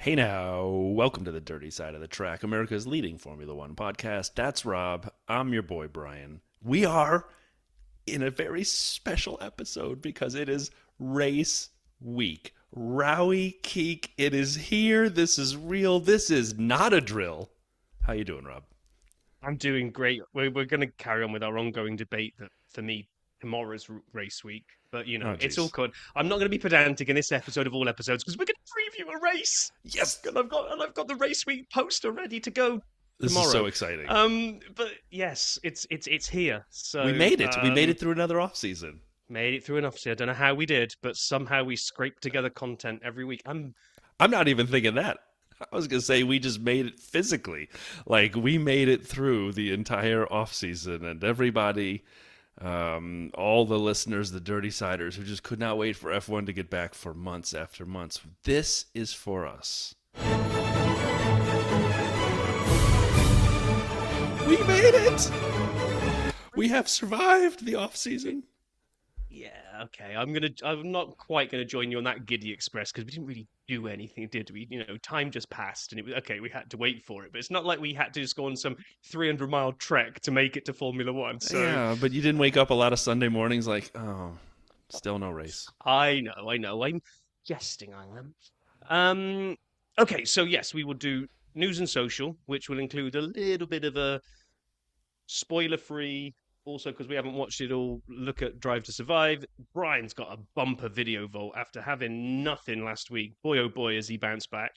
Hey now, welcome to the Dirty Side of the Track, America's leading Formula One podcast. That's Rob. I'm your boy Brian. We are in a very special episode because it is race week. Rowie Keek, it is here. This is real. This is not a drill. How you doing, Rob? I'm doing great. We're going to carry on with our ongoing debate that for me, tomorrow's race week. But, Oh, it's all jeez. good. I'm not going to be pedantic in this episode of all episodes because we're going to preview a race. Yes, And I've got the race week poster ready to go this is so tomorrow. exciting. But yes, it's here. We So made it. We made it through another off season. made it through enough. So I don't know how we did, but somehow we scraped together content every week. I'm not even thinking that. I was gonna say we just made it physically, like we made it through the entire off season, and everybody, all the listeners, the Dirty Siders, who just could not wait for F1 to get back for months after months. This is for us. We made it. We have survived the off season. Yeah, okay. I'm not quite gonna join you on that giddy express because we didn't really do anything, did we? Time just passed and it was okay, we had to wait for it. But it's not like we had to just go on some 300-mile trek to make it to Formula One. So Yeah, but you didn't wake up a lot of Sunday mornings like, oh, still no race. I know. I'm jesting, I am. Okay, so yes, we will do news and social, which will include a little bit of a spoiler-free. Also, because we haven't watched it all, look at Drive to Survive. Brian's got a bumper video vault after having nothing last week. Boy, oh boy, has he bounced back.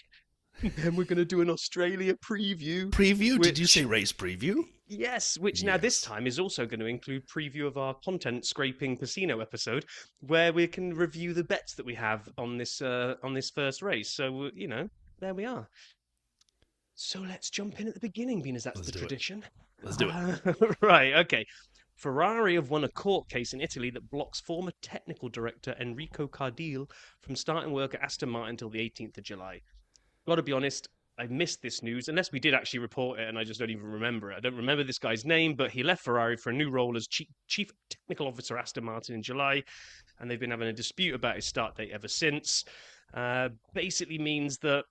And we're going to do an Australia preview, Preview? Did you which, say race preview? yes, which now this Yes. time is also going to include preview of our content scraping casino episode, where we can review the bets that we have on this first race. So, there we are. So let's jump in at the beginning, being as that's Let's the do it. tradition. Let's do it. Right, okay. Ferrari have won a court case in Italy that blocks former technical director Enrico Cardile from starting work at Aston Martin until the 18th of July. Got to be honest, I missed this news, unless we did actually report it and I just don't even remember it. I don't remember this guy's name, but he left Ferrari for a new role as chief technical officer at Aston Martin in July, and they've been having a dispute about his start date ever since. Basically means that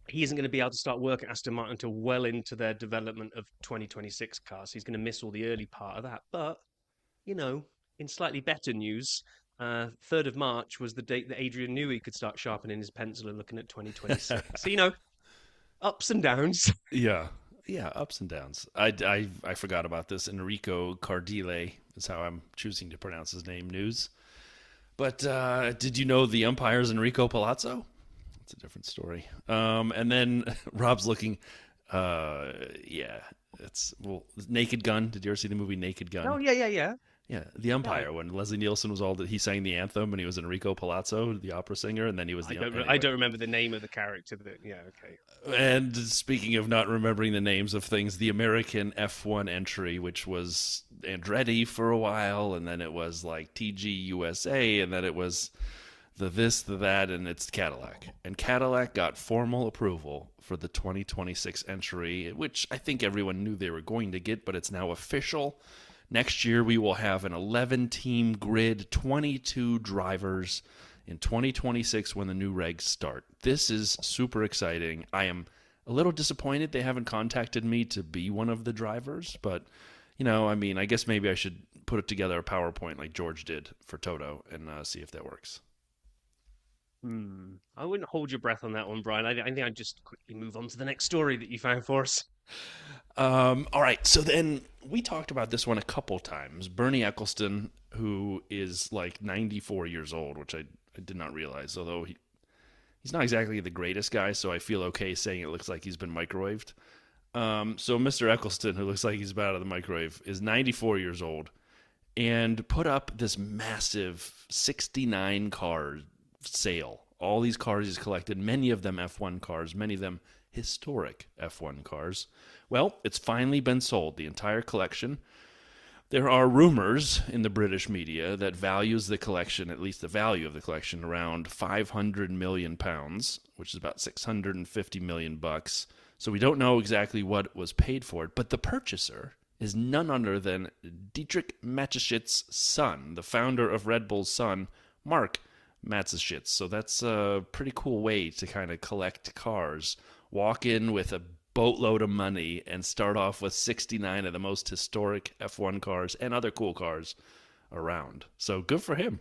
he isn't going to be able to start work at Aston Martin until well into their development of 2026 cars. He's going to miss all the early part of that. But, in slightly better news, 3rd of March was the date that Adrian knew he could start sharpening his pencil and looking at 2026. So, ups and downs. Yeah. Yeah, ups and downs. I forgot about this. Enrico Cardile is how I'm choosing to pronounce his name, news. But did you know the umpire's Enrico Palazzo? It's a different story. And then Rob's looking. Yeah, Naked Gun. Did you ever see the movie Naked Oh, Gun? yeah. Yeah, the Yeah. umpire when Leslie Nielsen was he sang the anthem and he was Enrico Palazzo, the opera singer, and then he was I anyway. don't remember the name of the character. Yeah, okay. And speaking of not remembering the names of things, the American F1 entry, which was Andretti for a while, and then it was like TG USA, and then it was the this, the that, and it's Cadillac. And Cadillac got formal approval for the 2026 entry, which I think everyone knew they were going to get, but it's now official. Next year, we will have an 11-team grid, 22 drivers in 2026 when the new regs start. This is super exciting. I am a little disappointed they haven't contacted me to be one of the drivers, but, I guess maybe I should put it together a PowerPoint like George did for Toto and see if that works. I wouldn't hold your breath on that one, Brian. I think I'd just quickly move on to the next story that you found for us. All right, so then we talked about this one a couple times. Bernie Eccleston, who is like 94 years old, which I did not realize, although he's not exactly the greatest guy, so I feel okay saying it looks like he's been microwaved. So Mr. Eccleston, who looks like he's about out of the microwave, is 94 years old and put up this massive 69 car sale. All these cars he's collected, many of them F1 cars, many of them historic F1 cars. Well, it's finally been sold, the entire collection. There are rumors in the British media that values the collection, at least the value of the collection, around 500 million pounds, which is about 650 million bucks. So we don't know exactly what was paid for it, but the purchaser is none other than Dietrich Mateschitz' son, the founder of Red Bull's son, Mark Matt's is shits. So that's a pretty cool way to kind of collect cars. Walk in with a boatload of money and start off with 69 of the most historic F1 cars and other cool cars around. So good for him.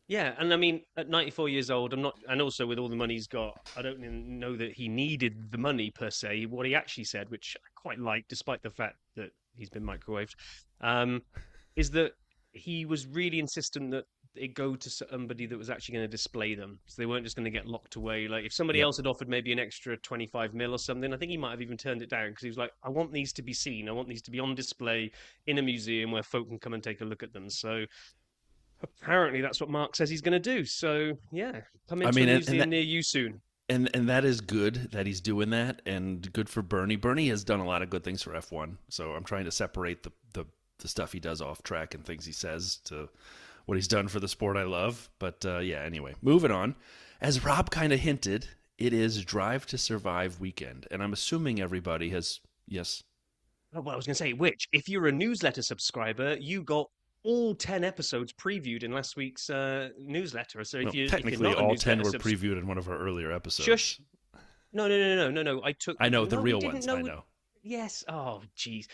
Yeah, and I mean, at 94 years old, I'm not, and also with all the money he's got, I don't even know that he needed the money per se. What he actually said, which I quite like, despite the fact that he's been microwaved, um, is that he was really insistent that it go to somebody that was actually going to display them, so they weren't just going to get locked away. Like if somebody Yep. else had offered maybe an extra 25 mil or something, I think he might have even turned it down because he was like, I want these to be seen. I want these to be on display in a museum where folk can come and take a look at them. So apparently, that's what Mark says he's going to do. So, yeah, come I into a mean, museum near you soon. and that is good that he's doing that, and good for Bernie. Bernie has done a lot of good things for F1, so I'm trying to separate the stuff he does off track and things he says to what he's done for the sport I love. But yeah, anyway, moving on. As Rob kind of hinted, it is Drive to Survive weekend, and I'm assuming everybody has, yes. Oh, well, I was going to say, which, if you're a newsletter subscriber, you got all 10 episodes previewed in last week's newsletter. So Well, if you're technically, not a all 10 newsletter were previewed in one of our earlier episodes. shush. No, no, no, no, no, no. I took. I know, the No, we real didn't ones, know. I know. Yes. Oh, jeez.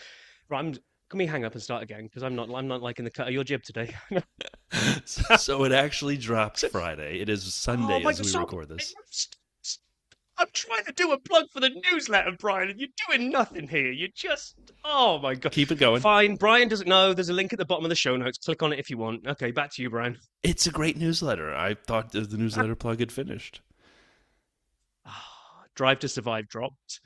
Right, can we hang up and start again? Because I'm not liking the cut of your jib today. So it actually drops Friday. It is Oh Sunday my as God! we Stop! record this. I'm trying to do a plug for the newsletter, Brian, and you're doing nothing here. You just, oh my God. Keep it going. Fine. Brian doesn't know. There's a link at the bottom of the show notes. Click on it if you want. Okay, back to you, Brian. It's a great newsletter. I thought the newsletter plug had finished. Drive to Survive dropped,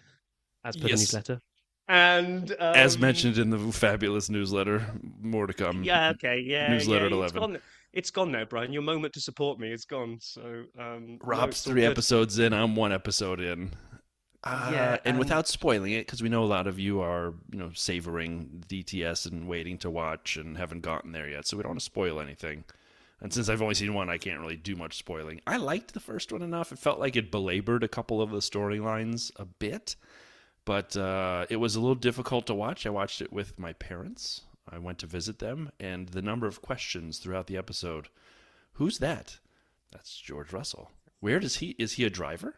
as per the Yes. newsletter. And As mentioned in the fabulous newsletter, more to come. yeah, okay, yeah, Newsletter yeah, at 11. It's gone now, Brian. Your moment to support me is gone. So, no, Rob's it's all 3 good. episodes in. I'm 1 episode in. Yeah, And without spoiling it, because we know a lot of you are, savoring DTS and waiting to watch and haven't gotten there yet, so we don't want to spoil anything. And since I've only seen one, I can't really do much spoiling. I liked the first one enough. It felt like it belabored a couple of the storylines a bit, but it was a little difficult to watch. I watched it with my parents. I went to visit them, and the number of questions throughout the episode. Who's that? That's George Russell. Where does he? Is he a driver?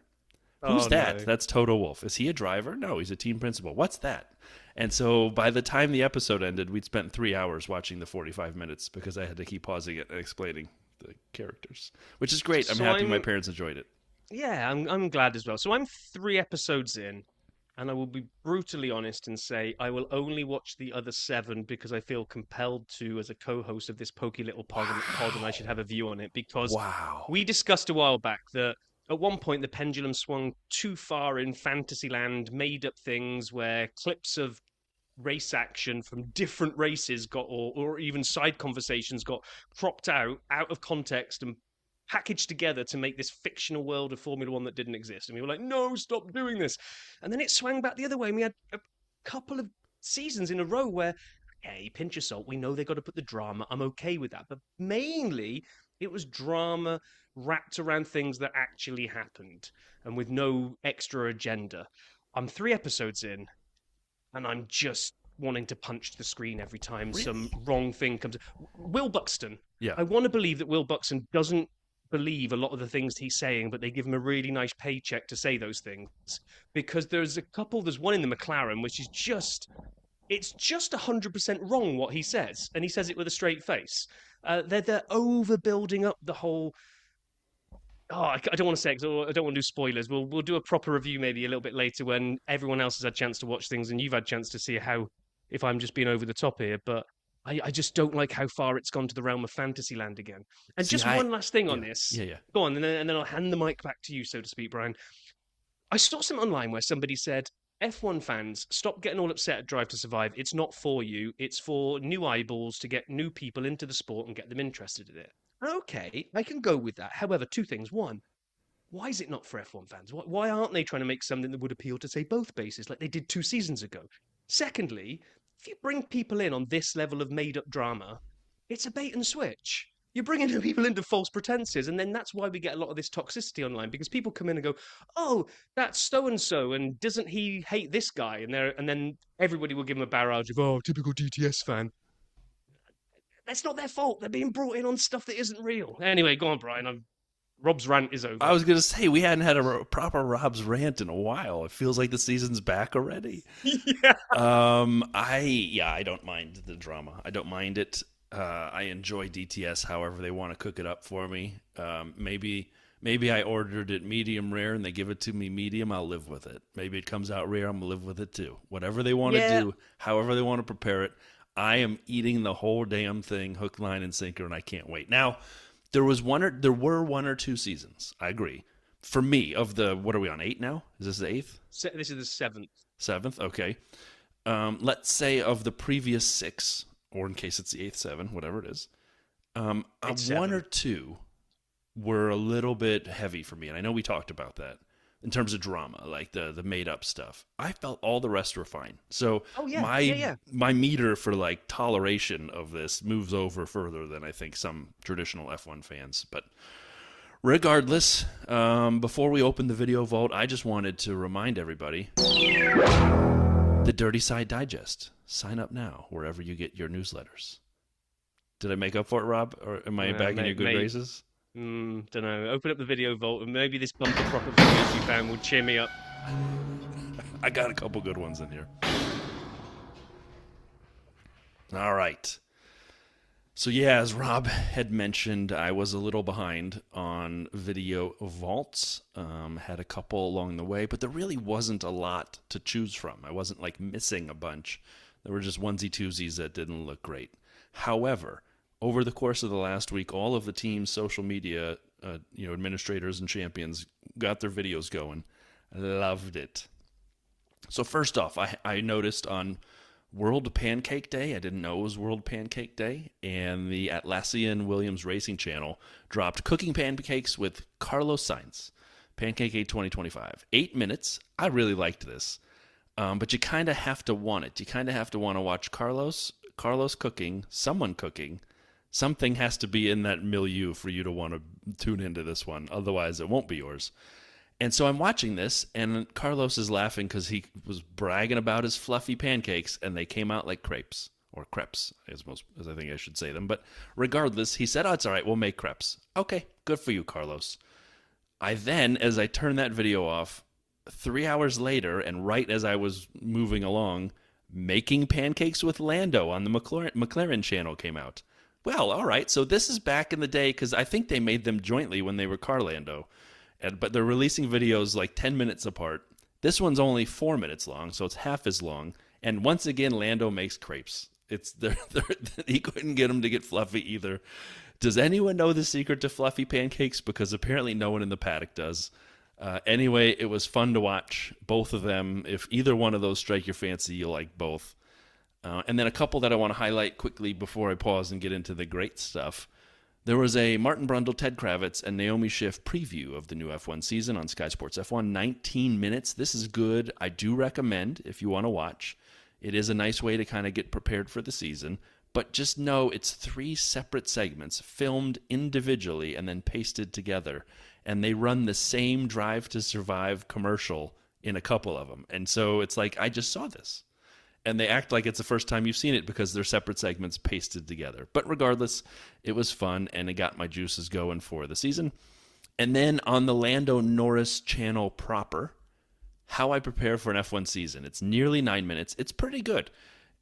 Who's Oh, that? no. That's Toto Wolff. Is he a driver? No, he's a team principal. What's that? And so by the time the episode ended, we'd spent 3 hours watching the 45 minutes because I had to keep pausing it and explaining the characters, which is great. I'm So happy my parents enjoyed it. Yeah, I'm glad as well. So I'm 3 episodes in, and I will be brutally honest and say I will only watch the other 7 because I feel compelled to as a co-host of this pokey little pod, and I should have a view on it because Wow. we discussed a while back that at one point the pendulum swung too far in Fantasyland, made up things where clips of race action from different races got, or even side conversations got cropped out of context and packaged together to make this fictional world of Formula One that didn't exist. And we were like, no, stop doing this. And then it swung back the other way, and we had a couple of seasons in a row where, hey, pinch of salt, we know they got to put the drama. I'm okay with that. But mainly, it was drama wrapped around things that actually happened and with no extra agenda. I'm 3 episodes in, and I'm just wanting to punch the screen every time some wrong thing comes. Will Buxton. Yeah. I want to believe that Will Buxton doesn't believe a lot of the things he's saying, but they give him a really nice paycheck to say those things. Because there's one in the McLaren, which is it's just 100% wrong what he says, and he says it with a straight face. They're overbuilding up the whole. Oh, I don't want to say it 'cause I don't want to do spoilers. We'll do a proper review maybe a little bit later when everyone else has had a chance to watch things and you've had a chance to see how, if I'm just being over the top here, but I just don't like how far it's gone to the realm of Fantasyland again. And See, just one last thing on yeah, this. yeah. Go on, and then I'll hand the mic back to you, so to speak, Brian. I saw something online where somebody said, F1 fans, stop getting all upset at Drive to Survive. It's not for you. It's for new eyeballs to get new people into the sport and get them interested in it. Okay, I can go with that. However, 2 things. One, why is it not for F1 fans? Why aren't they trying to make something that would appeal to, say, both bases like they did 2 seasons ago? Secondly, if you bring people in on this level of made-up drama, it's a bait and switch. You're bringing people into false pretenses, and then that's why we get a lot of this toxicity online, because people come in and go, oh, that's so-and-so, and doesn't he hate this guy? And then everybody will give him a barrage of, oh, typical DTS fan. That's not their fault. They're being brought in on stuff that isn't real. Anyway, go on, Brian. Rob's rant is I over. was gonna say we hadn't had a proper Rob's rant in a while. It feels like the season's back already. Yeah. I don't mind the drama. I don't mind it. I enjoy DTS. However, they want to cook it up for me. Maybe I ordered it medium rare and they give it to me medium. I'll live with it. Maybe it comes out rare. I'm gonna live with it too. Whatever they want to Yeah. do, however they want to prepare it. I am eating the whole damn thing, hook, line, and sinker, and I can't wait. Now, there were one or two seasons. I agree. For me, of the what are we on 8 now? Is this the 8th? This is the seventh. 7th? Okay. Let's say of the previous 6, or in case it's the 8th, 7, whatever it is, It's one or seven. two were a little bit heavy for me, and I know we talked about that in terms of drama, like the made up stuff. I felt all the rest were fine. So Oh yeah, yeah, my yeah. my meter for like toleration of this moves over further than I think some traditional F1 fans. But regardless, before we open the video vault, I just wanted to remind everybody the Dirty Side Digest. Sign up now wherever you get your newsletters. Did I make up for it, Rob? Or am I back in your good graces? Don't know. Open up the video vault, and maybe this bumper crop of videos you found will cheer me up. I got a couple good ones in here. All right. So yeah, as Rob had mentioned, I was a little behind on video vaults. Had a couple along the way, but there really wasn't a lot to choose from. I wasn't like missing a bunch. There were just onesie twosies that didn't look great. However, over the course of the last week, all of the team's social media, administrators and champions got their videos going. Loved it. So first off, I noticed on World Pancake Day, I didn't know it was World Pancake Day, and the Atlassian Williams Racing Channel dropped cooking pancakes with Carlos Sainz. Pancake 8 2025. 8 minutes. I really liked this. But you kind of have to want it. You kind of have to want to watch Carlos cooking, someone cooking. Something has to be in that milieu for you to want to tune into this one. Otherwise, it won't be yours. And so I'm watching this, and Carlos is laughing because he was bragging about his fluffy pancakes, and they came out like crepes, or crepes, as I think I should say them. But regardless, he said, "Oh, it's all right. We'll make crepes." Okay, good for you, Carlos. I then, as I turned that video off, 3 hours later, and right as I was moving along, making pancakes with Lando on the McLaren channel came out. Well, all right. So this is back in the day because I think they made them jointly when they were Carlando. But they're releasing videos like 10 minutes apart. This one's only 4 minutes long, so it's half as long. And once again, Lando makes crepes. He couldn't get them to get fluffy either. Does anyone know the secret to fluffy pancakes? Because apparently no one in the paddock does. Anyway, it was fun to watch both of them. If either one of those strike your fancy, you'll like both. And then a couple that I want to highlight quickly before I pause and get into the great stuff. There was a Martin Brundle, Ted Kravitz, and Naomi Schiff preview of the new F1 season on Sky Sports F1. 19 minutes. This is good. I do recommend if you want to watch. It is a nice way to kind of get prepared for the season. But just know it's 3 separate segments filmed individually and then pasted together. And they run the same Drive to Survive commercial in a couple of them. And so it's like, I just saw this. And they act like it's the first time you've seen it because they're separate segments pasted together. But regardless, it was fun, and it got my juices going for the season. And then on the Lando Norris channel proper, how I prepare for an F1 season. It's nearly 9 minutes. It's pretty good.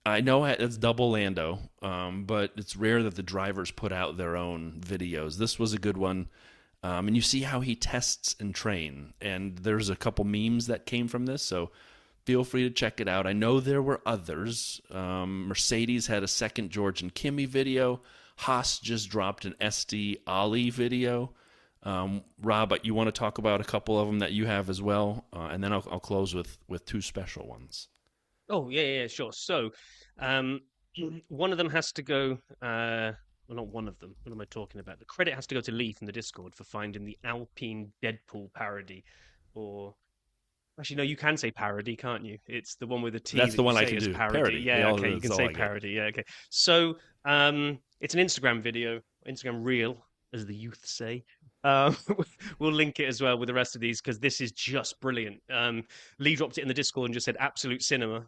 I know it's double Lando, but it's rare that the drivers put out their own videos. This was a good one. And you see how he tests and train. And there's a couple memes that came from this, so feel free to check it out. I know there were others. Mercedes had a second George and Kimi video. Haas just dropped an Estie Ollie video. Rob, you want to talk about a couple of them that you have as well? And then I'll close with 2 special ones. Oh yeah, sure. So, um, one of them has to go. Well, not one of them. What am I talking about? The credit has to go to Lee from the Discord for finding the Alpine Deadpool parody, or actually, no, you can say parody, can't you? It's the one with the T That's that the you one I say can is do. parody. Yeah, okay, you can That's all say I got. parody. Yeah, okay. So, it's an Instagram video, Instagram reel, as the youth say. Um, we'll link it as well with the rest of these because this is just brilliant. Lee dropped it in the Discord and just said absolute cinema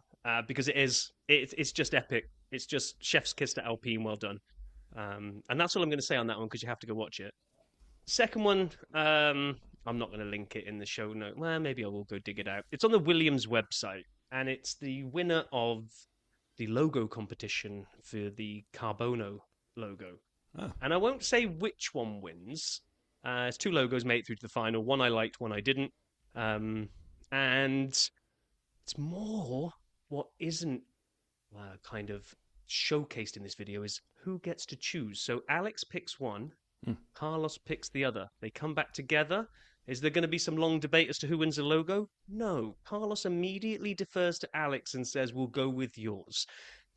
because it's just epic. It's just chef's kiss to Alpine. Well done. And that's all I'm going to say on that one because you have to go watch it. Second one, I'm not going to link it in the show note. Well, maybe I will go dig it out. It's on the Williams website, and it's the winner of the logo competition for the Carbono logo. Oh. And I won't say which one wins. It's two logos made it through to the final. One I liked, one I didn't. And it's more what isn't kind of showcased in this video is who gets to choose. So Alex picks one, Carlos picks the other. They come back together. Is there going to be some long debate as to who wins the logo? No. Carlos immediately defers to Alex and says, we'll go with yours.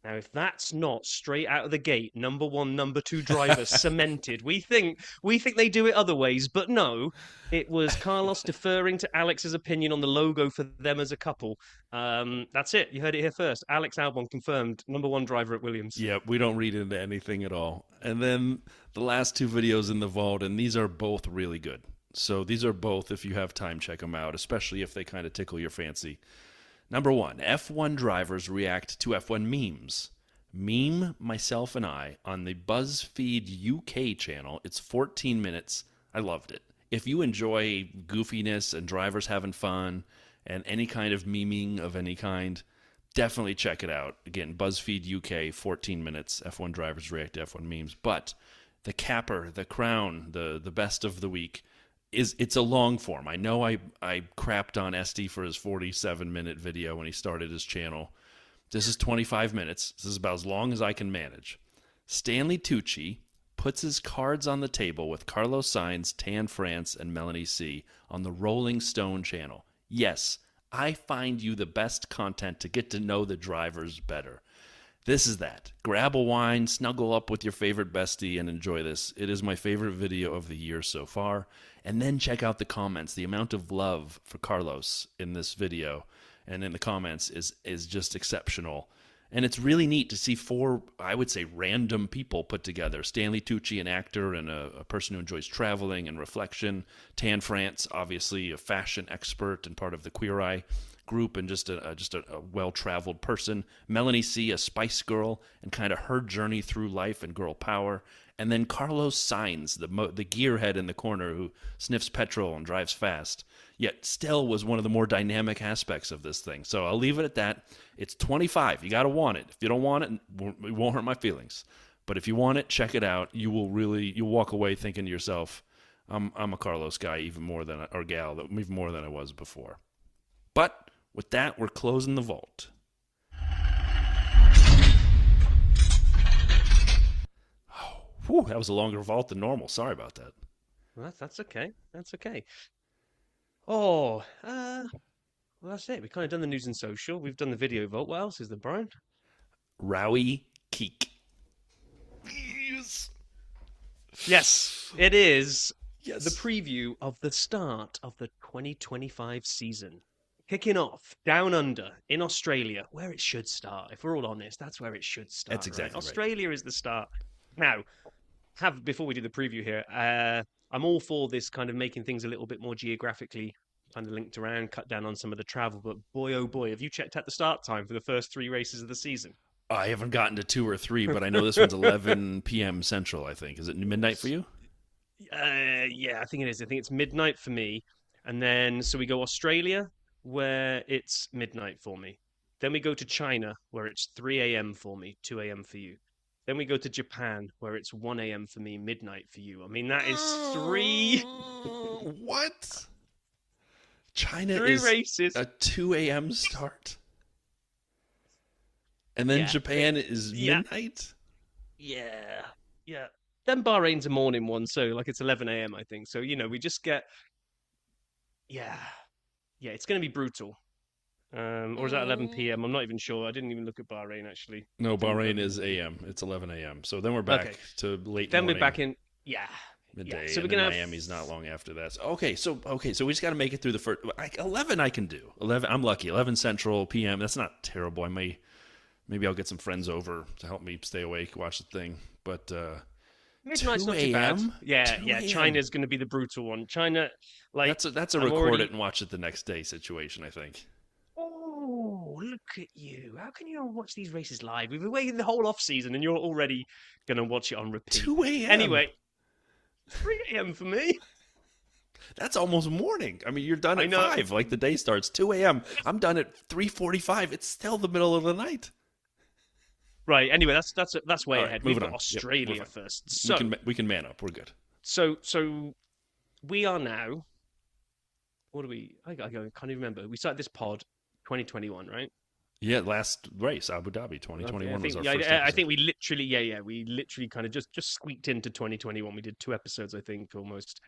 Now, if that's not straight out of the gate, number one, number two drivers cemented, we think they do it other ways, but no, it was Carlos deferring to Alex's opinion on the logo for them as a couple. That's it. You heard it here first. Alex Albon confirmed, number one driver at Williams. Yeah, we don't read into anything at all. And then the last two videos in the vault, and these are both really good. So these are both, if you have time, check them out, especially if they kind of tickle your fancy. Number one, F1 drivers react to F1 memes. Meme myself and I on the BuzzFeed UK channel. It's 14 minutes. I loved it. If you enjoy goofiness and drivers having fun and any kind of memeing of any kind, definitely check it out. Again, BuzzFeed UK, 14 minutes. F1 drivers react to F1 memes. But the capper, the crown, the best of the week, it's a long form. I know I crapped on Estie for his 47-minute video when he started his channel. This is 25 minutes. This is about as long as I can manage. Stanley Tucci puts his cards on the table with Carlos Sainz, Tan France, and Melanie C on the Rolling Stone channel. Yes, I find you the best content to get to know the drivers better. This is that. Grab a wine, snuggle up with your favorite bestie, and enjoy this. It is my favorite video of the year so far. And then check out the comments. The amount of love for Carlos in this video and in the comments is just exceptional. And it's really neat to see four, I would say, random people put together. Stanley Tucci, an actor and a person who enjoys traveling and reflection. Tan France, obviously a fashion expert and part of the Queer Eye group and just a well-traveled person. Melanie C, a Spice Girl, and kind of her journey through life and girl power. And then Carlos Sainz, the gearhead in the corner who sniffs petrol and drives fast, yet still was one of the more dynamic aspects of this thing. So I'll leave it at that. It's 25. You got to want it. If you don't want it, it won't hurt my feelings. But if you want it, check it out. You'll walk away thinking to yourself, I'm a Carlos guy even more than I was before. But with that, we're closing the vault. Whew, that was a longer vault than normal. Sorry about that. Well, that's okay. That's okay. Oh, well, that's it. We've kind of done the news and social. We've done the video vault. What else is there, Brian? Rowie Keek. Yes, it is. Yes. The preview of the start of the 2025 season. Kicking off down under in Australia, where it should start. If we're all honest, that's where it should start. That's exactly right. Australia is the start. Now, before we do the preview here, I'm all for this kind of making things a little bit more geographically kind of linked around, cut down on some of the travel. But boy, oh boy, have you checked out the start time for the first three races of the season? I haven't gotten to 2 or 3, but I know this one's 11 p.m. Central, I think. Is it midnight for you? Yeah, I think it is. I think it's midnight for me. And then, so we go Australia, where it's midnight for me. Then we go to China, where it's 3 a.m. for me, 2 a.m. for you. Then we go to Japan, where it's 1 a.m. for me, midnight for you. I mean, that is 3... What? China 3 is races. A 2 a.m. start? And then Japan is midnight? Yeah. Then Bahrain's a morning one, so like it's 11 a.m., I think. So, we just get... Yeah, it's going to be brutal. Or is that 11 p.m.? I'm not even sure. I didn't even look at Bahrain, actually. No, Bahrain is a.m. It's 11 a.m. So then we're back to late morning. Then we're back in, midday. So and we're gonna Miami's not long after that. So we just got to make it through the first. 11 I can do. 11, I'm lucky. 11 Central p.m. That's not terrible. Maybe I'll get some friends over to help me stay awake, watch the thing. But midnight's not too bad. Yeah. China's going to be the brutal one. China, like that's a record it and watch it the next day situation, I think. Oh, look at you. How can you watch these races live? We've been waiting the whole off season and you're already going to watch it on repeat. 2 a.m. Anyway, 3 a.m. for me. That's almost morning. I mean, you're done I at know. 5, like the day starts 2 a.m. I'm done at 3:45. It's still the middle of the night. Right. Anyway, that's way All right, ahead. We've moving got on. Yep, we're Australia fine. first. We can man up. We're good. So we are now. What do we? Can't even remember. We started this pod 2021, right? Yeah, last race, Abu Dhabi, Okay, 2021 was our yeah, first I episode. think we literally kind of just squeaked into 2021. We did 2 episodes, I think, almost.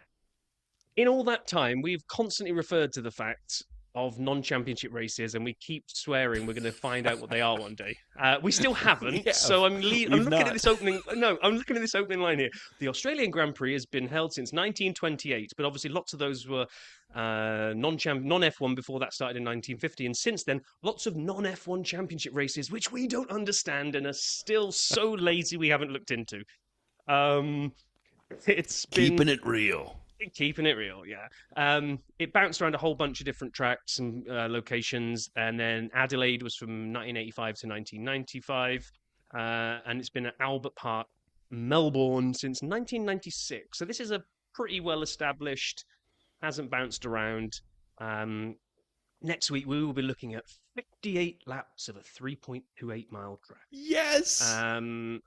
In all that time, we've constantly referred to the fact of non-championship races, and we keep swearing we're going to find out what they are one day. We still We haven't, so have. I'm We've looking at not. this opening. No, I'm looking at this opening line here. The Australian Grand Prix has been held since 1928, but obviously lots of those were non-F1 before that started in 1950, and since then, lots of non-F1 championship races, which we don't understand and are still so lazy we haven't looked into. Um, it's been Keeping it real. Keeping it real, yeah. It bounced around a whole bunch of different tracks and locations, and then Adelaide was from 1985 to 1995, and it's been at Albert Park, Melbourne since 1996. So this is a pretty well established, hasn't bounced around. Um, Next week we will be looking at 58 laps of a 3.28 mile track. Yes. Um,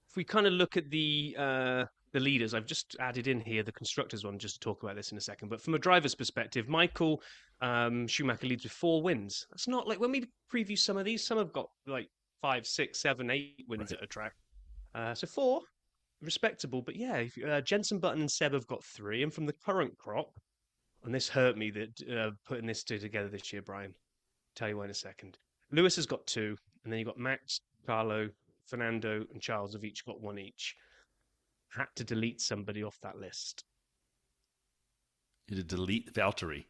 if we kind of look at the leaders, I've just added in here the constructors one just to talk about this in a second. But from a driver's perspective, Michael Schumacher leads with 4 wins. That's not like when we preview some of these. Some have got like 5, 6, 7, 8 wins Right. at a track. So 4, respectable. But yeah, Jenson Button and Seb have got 3, and from the current crop, and this hurt me that putting this two together this year, Brian. Tell you why in a second. Lewis has got 2, and then you've got Max, Carlo, Fernando, and Charles have each got 1 each. Had to delete somebody off that list. You had to delete Valtteri.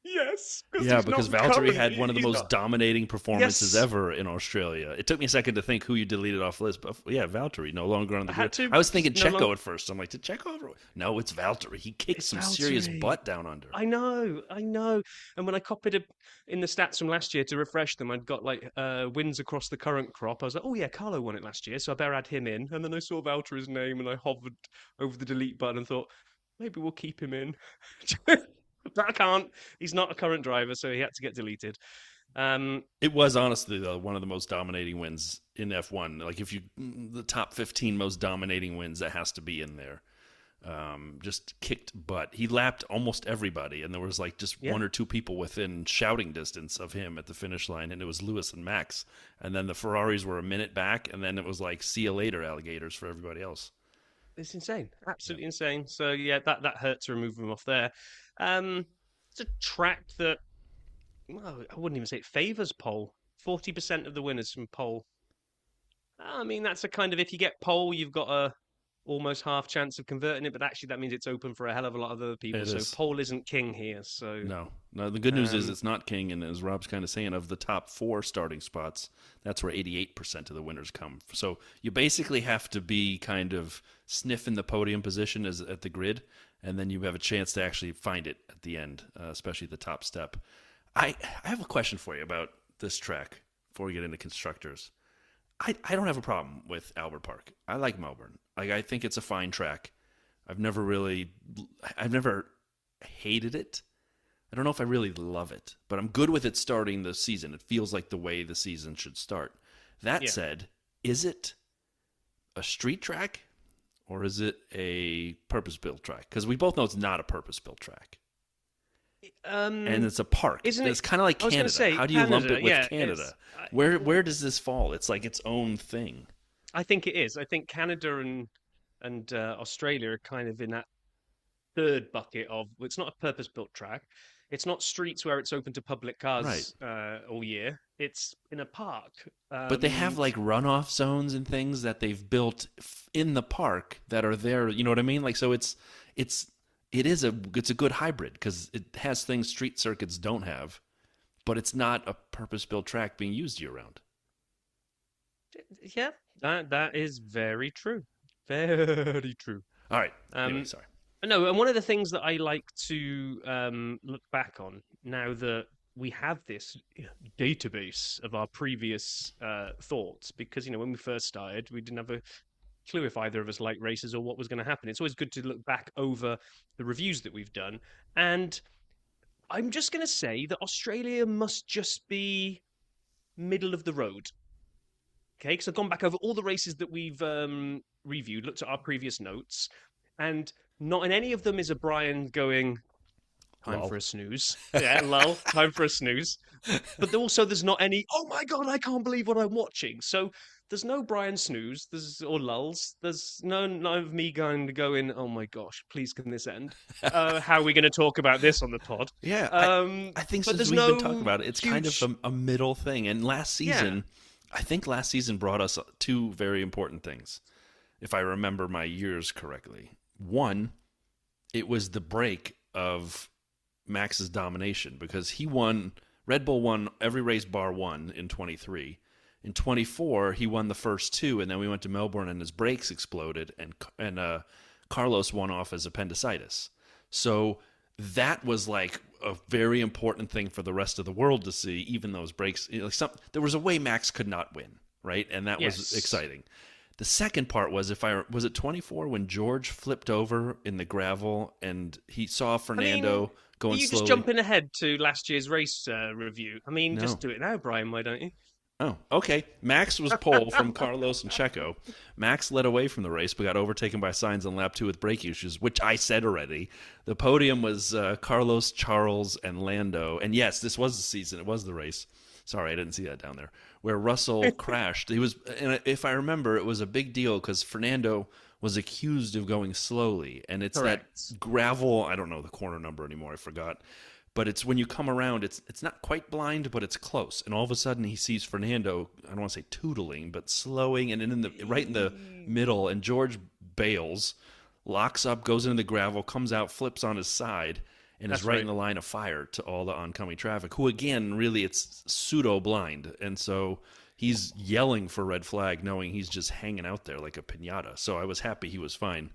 Yes, Yeah, he's because not Valtteri current. had one of the He's most not. dominating performances Yes, ever in Australia. It took me a second to think who you deleted off the list, but yeah, Valtteri no longer on the I had grid. to. I was thinking No Checo long. at first. I'm like, did Checo ever? No, it's Valtteri. He kicked It's some serious Valtteri. butt down under. I know. And when I copied it in the stats from last year to refresh them, I'd got like wins across the current crop. I was like, oh yeah, Carlo won it last year, so I better add him in. And then I saw Valtteri's name, and I hovered over the delete button and thought, maybe we'll keep him in. But I can't. He's not a current driver, so he had to get deleted. Um, It was honestly though one of the most dominating wins in F1. Like if you the top 15 most dominating wins, that has to be in there. Just kicked butt. He lapped almost everybody, and there was like just yeah. one or two people within shouting distance of him at the finish line, and it was Lewis and Max. And then the Ferraris were a minute back, and then it was like see you later, alligators for everybody else. It's insane, Yeah. absolutely insane. So yeah, that hurt to remove him off there. Um, it's a track that, well, I wouldn't even say it favors pole. 40% of the winners from pole. I mean, that's a kind of, if you get pole, you've got a almost half chance of converting it, but actually that means it's open for a hell of a lot of other people. It So is. pole isn't king here. So No, no. The good news is um, it's not king, and as Rob's kind of saying, of the top 4 starting spots, that's where 88% of the winners come. So you basically have to be kind of sniffing the podium position as at the grid, and then you have a chance to actually find it at the end, especially the top step. I have a question for you about this track before we get into constructors. I don't have a problem with Albert Park. I like Melbourne. Like I think it's a fine track. I've never hated it. I don't know if I really love it, but I'm good with it starting the season. It feels like the way the season should start. That yeah. said, is it a street track or is it a purpose-built track? Because we both know it's not a purpose-built track, and it's a park. Isn't It's it? kind of like I was going Canada. to say How do you lump Canada. it with Yeah, Canada? Where does this fall? It's like its own thing. I think it is. I think Canada and Australia are kind of in that third bucket of, well, it's not a purpose-built track. It's not streets where it's open to public Right. cars all year. It's in a park. But they have like runoff zones and things that they've built in the park that are there. You know what I mean? Like so, it's a good hybrid because it has things street circuits don't have, but it's not a purpose-built track being used year round. Yeah, that is very true. Very true. All right. Anyway, Um, sorry. no, and one of the things that I like to look back on now that we have this database of our previous thoughts, because when we first started, we didn't have clue if either of us like races or what was going to happen. It's always good to look back over the reviews that we've done. And I'm just going to say that Australia must just be middle of the road. Okay, because I've gone back over all the races that we've reviewed, looked at our previous notes, and not in any of them is O'Brien going, time Lol. for a snooze. Yeah, lol, time for a snooze. But also, there's not any, oh my God, I can't believe what I'm watching. So there's no Brian snooze, or lulls. There's none of me going, oh my gosh, please can this end? How are we going to talk about this on the pod? Yeah, I think But since there's we've been talking no about it, it's kind of huge. a middle thing. And Yeah. I think last season brought us two very important things, if I remember my years correctly. One, it was the break of Max's domination because he won. Red Bull won every race bar one in 23. In 24, he won the first two, and then we went to Melbourne, and his brakes exploded, and Carlos won off his appendicitis. So that was like a very important thing for the rest of the world to see. Even those brakes, there was a way Max could not win, right? And that was Yes. exciting. The second part was was it 24 when George flipped over in the gravel and he saw I mean, Fernando are going you just slowly? jumping ahead to last year's race review? I mean, just No. do it now, Brian. Why don't you? Oh, okay. Max was pole from Carlos and Checo. Max led away from the race, but got overtaken by Sainz on lap two with brake issues, which I said already. The podium was Carlos, Charles, and Lando. And yes, this was the season. It was the race. Sorry, I didn't see that down there. Where Russell crashed. He was, and if I remember, it was a big deal because Fernando was accused of going slowly, and it's that Correct. gravel. I don't know the corner number anymore. I forgot, but it's when you come around, it's not quite blind, but it's close. And all of a sudden, he sees Fernando. I don't want to say tootling, but slowing, and in the right in the middle. And George bails, locks up, goes into the gravel, comes out, flips on his side, and is That's right in right. the line of fire to all the oncoming traffic. Who again, really, it's pseudo blind, and so he's yelling for red flag, knowing he's just hanging out there like a pinata. So I was happy he was fine.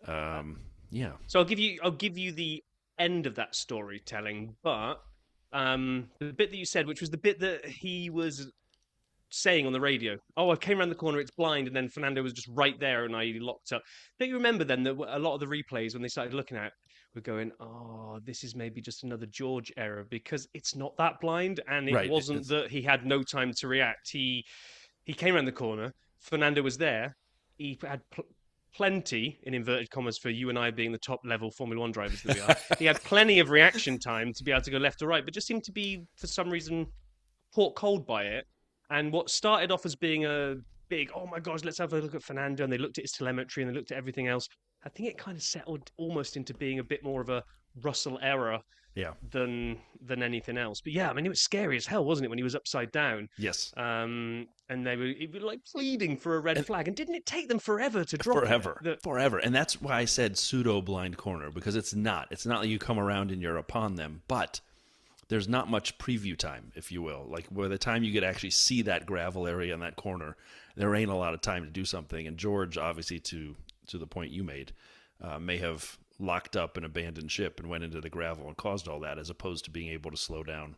Yeah, So I'll give you the end of that storytelling, but the bit that you said, which was the bit that he was saying on the radio, "Oh, I came around the corner, it's blind," and then Fernando was just right there, and I locked up. Don't you remember then that a lot of the replays when they started looking at, were going, "Oh, this is maybe just another George error because it's not that blind, and it right. wasn't that he had no time to react. He came around the corner, Fernando was there, he had." Plenty, in inverted commas, for you and I being the top level Formula One drivers that we are. He had plenty of reaction time to be able to go left or right, but just seemed to be, for some reason, caught cold by it. And what started off as being a big, oh my gosh, let's have a look at Fernando, and they looked at his telemetry and they looked at everything else. I think it kind of settled almost into being a bit more of a Russell error Yeah. than anything else. But yeah, I mean, it was scary as hell, wasn't it, when he was upside down? Yes. And it was like pleading for a red And flag. And didn't it take them forever to drop it? forever, forever, and that's why I said pseudo blind corner because it's not. It's not like you come around and you're upon them, but there's not much preview time, if you will. Like by the time you could actually see that gravel area in that corner, there ain't a lot of time to do something. And George, obviously, to the point you made, may have locked up and abandoned ship and went into the gravel and caused all that, as opposed to being able to slow down.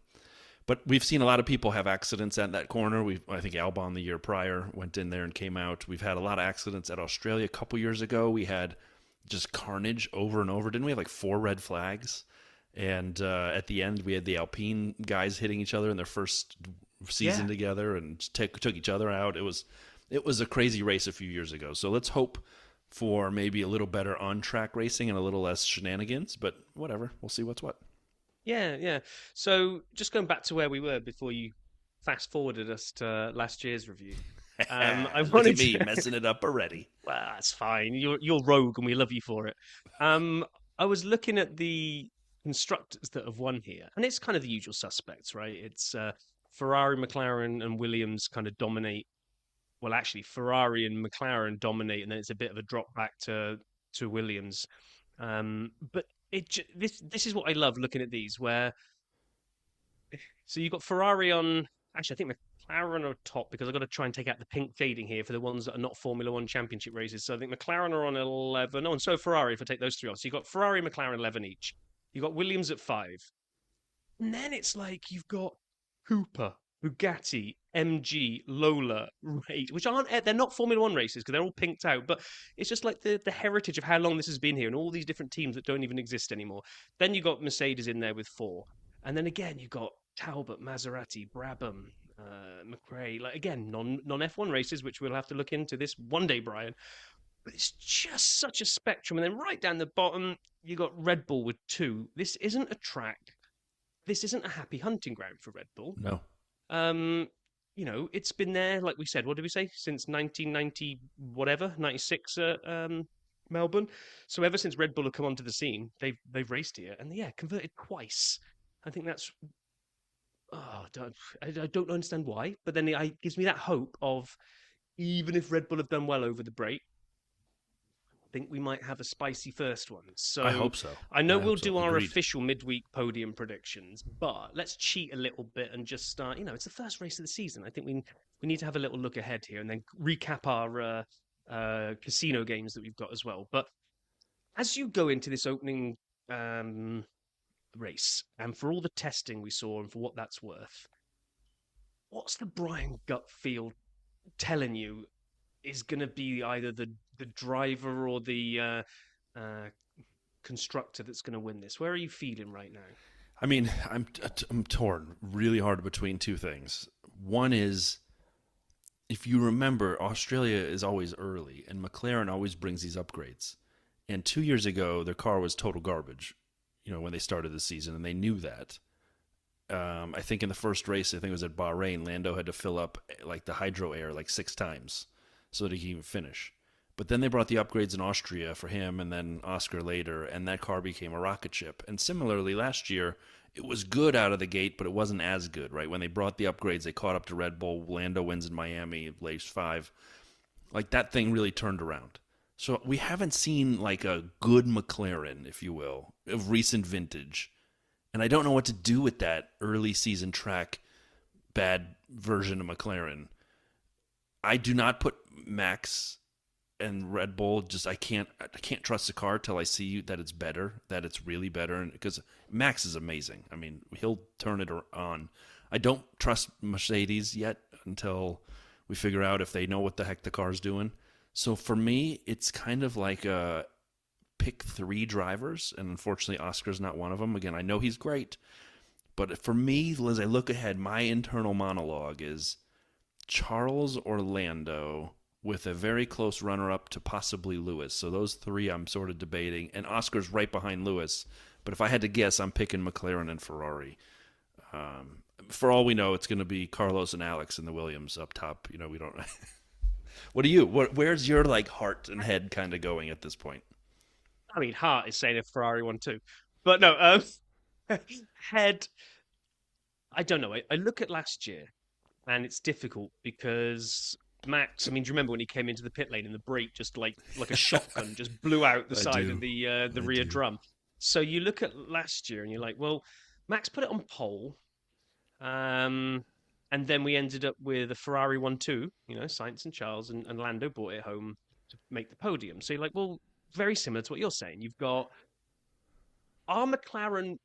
But we've seen a lot of people have accidents at that corner. I think Albon the year prior went in there and came out. We've had a lot of accidents at Australia a couple years ago. We had just carnage over and over. Didn't we have like 4 red flags? And at the end, we had the Alpine guys hitting each other in their first season Yeah. together and took each other out. It was a crazy race a few years ago. So let's hope for maybe a little better on track racing and a little less shenanigans. But whatever, we'll see what's what. Yeah, yeah. So just going back to where we were before you fast forwarded us to last year's review. I Look at wanted me to. messing it up already. Well, that's fine. You're rogue, and we love you for it. I was looking at the constructors that have won here, and it's kind of the usual suspects, right? It's Ferrari, McLaren, and Williams kind of dominate. Well, actually, Ferrari and McLaren dominate, and then it's a bit of a drop back to Williams. But this is what I love looking at these, where so you've got Ferrari on. Actually, I think McLaren are top because I've got to try and take out the pink fading here for the ones that are not Formula One championship races. So I think McLaren are on 11. Oh, and so Ferrari, if I take those three off. So you've got Ferrari, McLaren, 11 each. You've got Williams at 5. And then it's like you've got Cooper Bugatti, MG, Lola, Raid, which aren't they're not Formula One races because they're all pinked out, but it's just like the heritage of how long this has been here and all these different teams that don't even exist anymore. Then you got Mercedes in there with four, and then again you got Talbot, Maserati, Brabham, McRae, like again non F1 races, which we'll have to look into this one day, Brian. But it's just such a spectrum, and then right down the bottom you got Red Bull with two. This isn't a track. This isn't a happy hunting ground for Red Bull. No. Um, it's been there, like we said, what did we say? Since 1990, whatever, 96 Melbourne. So ever since Red Bull have come onto the scene, they've raced here and yeah, converted twice. I think that's I don't understand why, but then it gives me that hope of even if Red Bull have done well over the break, think we might have a spicy first one. So I hope so. I know I we'll hope so. do our Agreed. official midweek podium predictions, but let's cheat a little bit and just start. It's the first race of the season. I think we need to have a little look ahead here and then recap our casino games that we've got as well. But as you go into this opening race, and for all the testing we saw and for what that's worth, what's the Brian gut feel telling you is going to be either the driver or the constructor that's going to win this? Where are you feeling right now? I mean, I'm torn really hard between two things. One is, if you remember, Australia is always early, and McLaren always brings these upgrades. And 2 years ago, their car was total garbage, when they started the season, and they knew that. I think in the first race, I think it was at Bahrain, Lando had to fill up like the hydro air like 6 times so that he could even finish. But then they brought the upgrades in Austria for him and then Oscar later, and that car became a rocket ship. And similarly, last year, it was good out of the gate, but it wasn't as good, right? When they brought the upgrades, they caught up to Red Bull. Lando wins in Miami, race 5. Like, that thing really turned around. So we haven't seen like a good McLaren, if you will, of recent vintage. And I don't know what to do with that early season track bad version of McLaren. I do not put Max and Red Bull. I can't trust the car till I see that it's better, that it's really better. Because Max is amazing. I mean, he'll turn it on. I don't trust Mercedes yet until we figure out if they know what the heck the car's doing. So for me, it's kind of like a pick 3 drivers, and unfortunately Oscar's not one of them. Again, I know he's great, but for me, as I look ahead, my internal monologue is Charles or Lando with a very close runner-up to possibly Lewis. So those 3 I'm sort of debating, and Oscar's right behind Lewis. But if I had to guess, I'm picking McLaren and Ferrari. For all we know, it's going to be Carlos and Alex in the Williams up top. We don't. What do you? Where's your heart and head kind of going at this point? I mean, heart is saying a Ferrari one too, but no. Head. I don't know. I look at last year, and it's difficult because Max. I mean, do you remember when he came into the pit lane and the brake just like a shotgun just blew out the side of the rear drum? So you look at last year and you're like, well, Max put it on pole, and then we ended up with a Ferrari 1-2. Sainz and Charles and Lando brought it home to make the podium. So you're like, well, very similar to what you're saying. You've got our McLaren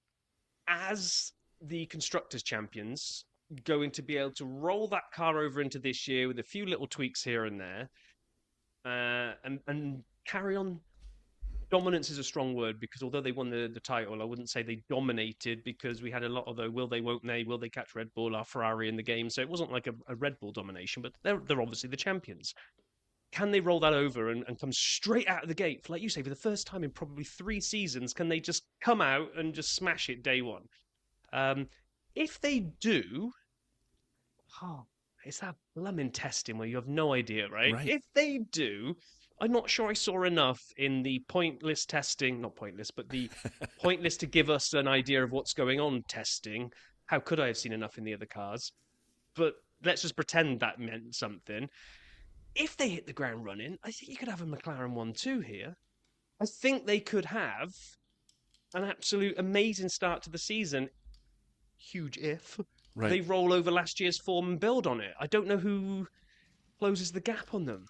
as the constructors champions going to be able to roll that car over into this year with a few little tweaks here and there, and carry on. Dominance is a strong word because although they won the title, I wouldn't say they dominated because we had a lot of the will they, won't they, will they catch Red Bull, our Ferrari in the game. So it wasn't like a Red Bull domination, but they're obviously the champions. Can they roll that over and come straight out of the gate? Like you say, for the first time in probably 3 seasons, can they just come out and just smash it day one? If they do, it's that blooming testing where you have no idea, right? If they do, I'm not sure I saw enough in the pointless testing, not pointless, but the pointless to give us an idea of what's going on testing. How could I have seen enough in the other cars? But let's just pretend that meant something. If they hit the ground running, I think you could have a McLaren 1-2 here. I think they could have an absolute amazing start to the season. Huge if. Right. They roll over last year's form and build on it. I don't know who closes the gap on them.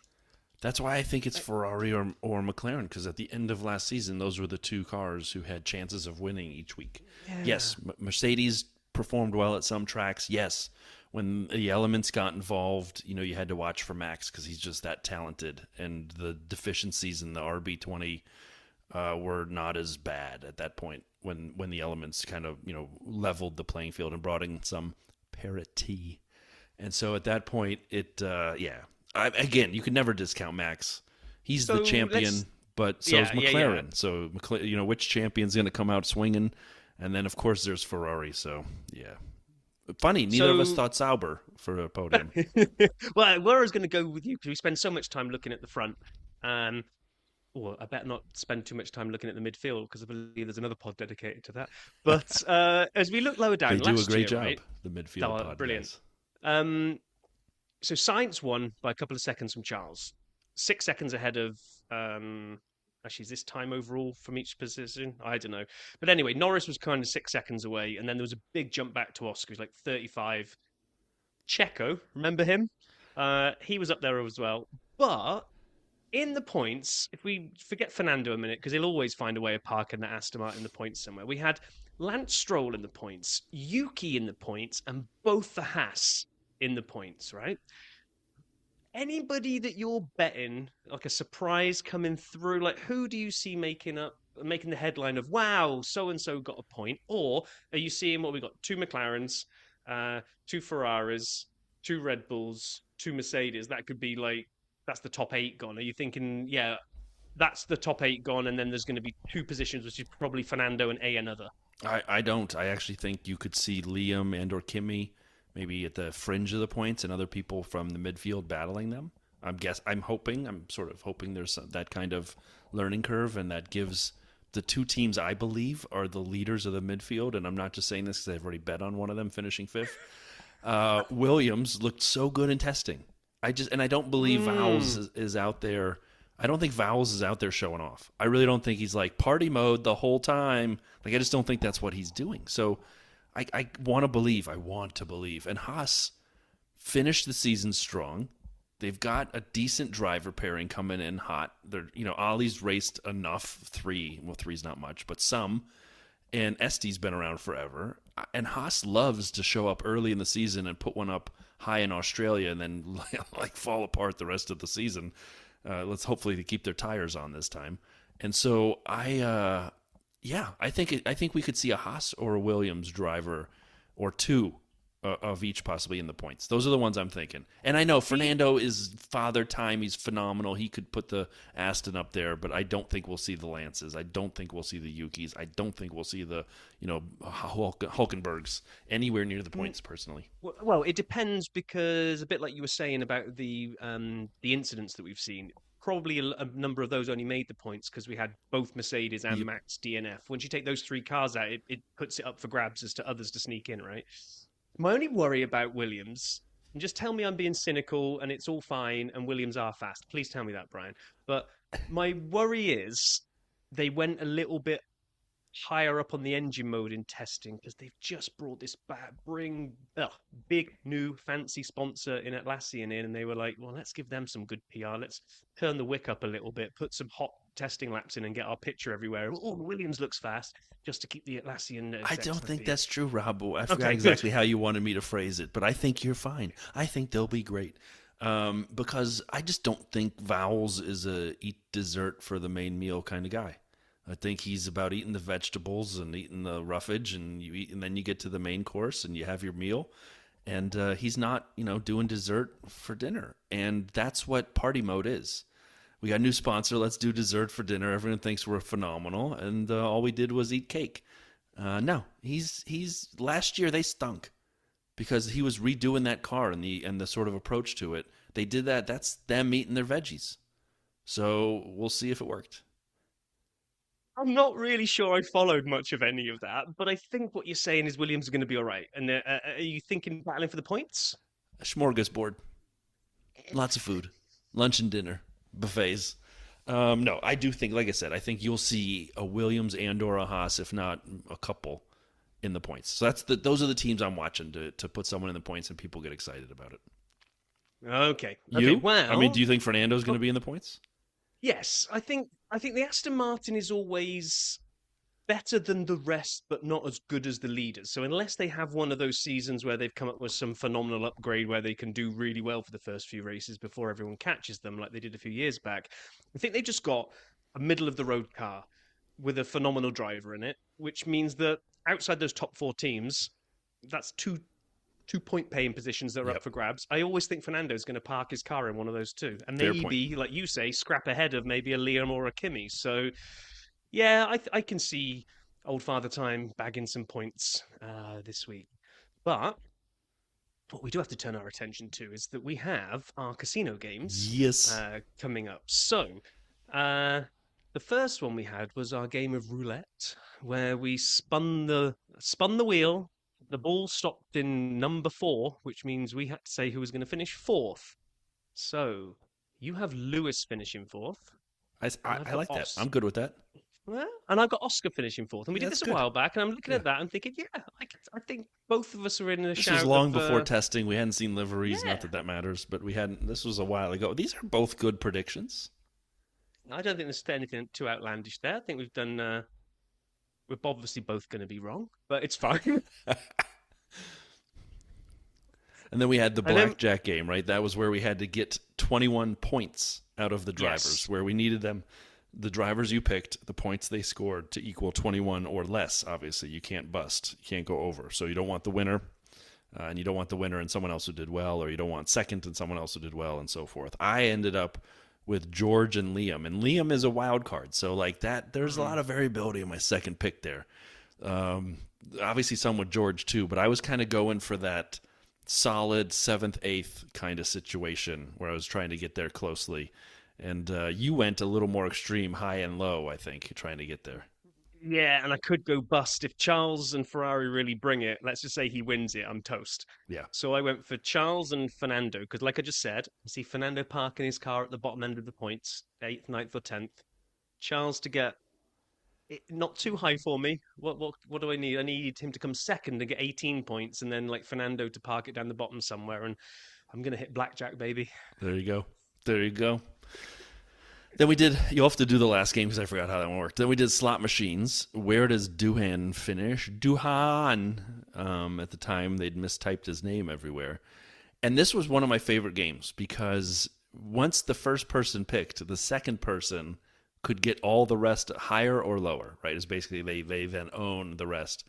That's why I think it's Ferrari or McLaren, because at the end of last season, those were the 2 cars who had chances of winning each week. Yeah. Yes, Mercedes performed well at some tracks. Yes, when the elements got involved, you had to watch for Max because he's just that talented, and the deficiencies in the RB20 were not as bad at that point when the elements kind of leveled the playing field and brought in some parity. And so at that point, again, you could never discount Max. He's the champion, but so is McLaren. Yeah. So which champion's going to come out swinging? And then of course there's Ferrari. So yeah. Funny, neither of us thought Sauber for a podium. Well, where I was going to go with you, because we spend so much time looking at the front. Well, I better not spend too much time looking at the midfield, because I believe there's another pod dedicated to that. But as we look lower down, they do a great job, right? The midfield pod. Brilliant. So Sainz won by a couple of seconds from Charles. 6 seconds ahead of... Actually, is this time overall from each position? I don't know. But anyway, Norris was kind of 6 seconds away, and then there was a big jump back to Oscar. He was like 35. Checo, remember him? He was up there as well. But in the points, if we forget Fernando a minute, because he'll always find a way of parking the Aston Martin in the points somewhere, we had Lance Stroll in the points, Yuki in the points, and both the Haas in the points, right? Anybody that you're betting, like a surprise coming through, like who do you see making the headline of, wow, so-and-so got a point? Or are you seeing what we got? 2 McLarens, 2 Ferraris, 2 Red Bulls, 2 Mercedes. That could be like, that's the top 8 gone. Are you thinking, yeah, that's the top 8 gone, and then there's going to be 2 positions, which is probably Fernando and another? I don't. I actually think you could see Liam and or Kimi maybe at the fringe of the points, and other people from the midfield battling them. I'm sort of hoping there's that kind of learning curve, and that gives the 2 teams I believe are the leaders of the midfield, and I'm not just saying this because I've already bet on one of them finishing 5th. Williams looked so good in testing. I don't believe Vowles is out there. I don't think Vowles is out there showing off. I really don't think he's like party mode the whole time. Like, I just don't think that's what he's doing. So I want to believe. And Haas finished the season strong. They've got a decent driver pairing coming in hot. Ollie's raced enough. 3. Well, 3's not much, but some. And Estie's been around forever. And Haas loves to show up early in the season and put one up high in Australia and then like fall apart the rest of the season. Let's hopefully to keep their tires on this time. And so I think we could see a Haas or a Williams driver or 2 of each possibly in the points. Those are the ones I'm thinking. And I know Fernando is father time. He's phenomenal. He could put the Aston up there, but I don't think we'll see the Lances. I don't think we'll see the Yukis. I don't think we'll see the Hulkenbergs anywhere near the points personally. Well, it depends, because a bit like you were saying about the incidents that we've seen, probably a number of those only made the points because we had both Mercedes and Max DNF. Once you take those 3 cars out, it puts it up for grabs as to others to sneak in, right? My only worry about Williams, and just tell me I'm being cynical and it's all fine and Williams are fast. Please tell me that, Brian. But my worry is they went a little bit higher up on the engine mode in testing because they've just brought this big new fancy sponsor in Atlassian in, and they were like, well, let's give them some good PR. Let's turn the wick up a little bit, put some hot testing laps in and get our picture everywhere. Oh, Williams looks fast, just to keep the Atlassian. I don't think that's true, Rob. I forgot exactly how you wanted me to phrase it, but I think you're fine. I think they'll be great. Because I just don't think Vowles is a eat dessert for the main meal kind of guy. I think he's about eating the vegetables and eating the roughage, and you eat, and then you get to the main course and you have your meal. And he's not, doing dessert for dinner. And that's what party mode is. We got a new sponsor. Let's do dessert for dinner. Everyone thinks we're phenomenal, and all we did was eat cake. No, he's last year they stunk because he was redoing that car and the sort of approach to it. They did that. That's them eating their veggies. So we'll see if it worked. I'm not really sure I followed much of any of that, but I think what you're saying is Williams is going to be all right. And are you thinking battling for the points? A smorgasbord. Lots of food. Lunch and dinner. Buffets. No, I do think, like I said, I think you'll see a Williams and or a Haas, if not a couple, in the points. So those are the teams I'm watching to put someone in the points and people get excited about it. Okay. You? Well, I mean, do you think Fernando's going to be in the points? Yes, I think the Aston Martin is always better than the rest, but not as good as the leaders. So unless they have one of those seasons where they've come up with some phenomenal upgrade where they can do really well for the first few races before everyone catches them, like they did a few years back, I think they just got a middle of the road car with a phenomenal driver in it, which means that outside those top four teams, that's two-point paying positions that are up Yep. for grabs. I always think Fernando's going to park his car in one of those two, and Fair point. maybe, like you say, scrap ahead of maybe a Liam or a Kimi. So, yeah, I can see old Father Time bagging some points this week. But what we do have to turn our attention to is that we have our casino games Yes. coming up. So, the first one we had was our game of roulette, where we spun the wheel. The ball stopped in number 4, which means we had to say who was going to finish fourth. So you have Lewis finishing fourth, and I've I got like that. I'm good with that. Well, and I've got Oscar finishing fourth. And we Yeah, did that's this a good. while back, and I'm looking Yeah. at that and thinking, yeah, I think both of us are in a This shout was long of, before testing. We hadn't seen liveries. Not yeah. that matters, but we hadn't. This was a while ago. These are both good predictions. I don't think there's anything too outlandish there. I think we've done. We're obviously both going to be wrong, but it's fine. And then we had the And then, blackjack game, right? That was where we had to get 21 points out of the drivers, yes, where we needed them, the drivers you picked, the points they scored to equal 21 or less. Obviously, you can't bust, you can't go over. So you don't want the winner, and you don't want the winner and someone else who did well, or you don't want second and someone else who did well, and so forth. I ended up with George and Liam, and Liam is a wild card. So like that, there's a lot of variability in my second pick there. Obviously, some with George too, but I was kind of going for that solid 7th, 8th kind of situation where I was trying to get there closely. And you went a little more extreme, high and low, I think, trying to get there. yeah, and I could go bust if Charles and Ferrari really bring it. Let's just say he wins it, I'm toast. Yeah. So I went for Charles and Fernando because, like I just said, I see Fernando parking his car at the bottom end of the points, 8th, 9th, or 10th. Charles to get it not too high for me. What do I need? I need him to come second and get 18 points, and then like Fernando to park it down the bottom somewhere. And I'm gonna hit blackjack, baby. There you go. There you go. Then we did, you'll have to do the last game because I forgot how that one worked. Then we did slot machines. Where does Duhan finish? Duhan. At the time, they'd mistyped his name everywhere. And this was one of my favorite games because once the first person picked, the second person could get all the rest higher or lower, right? It's basically they then own the rest.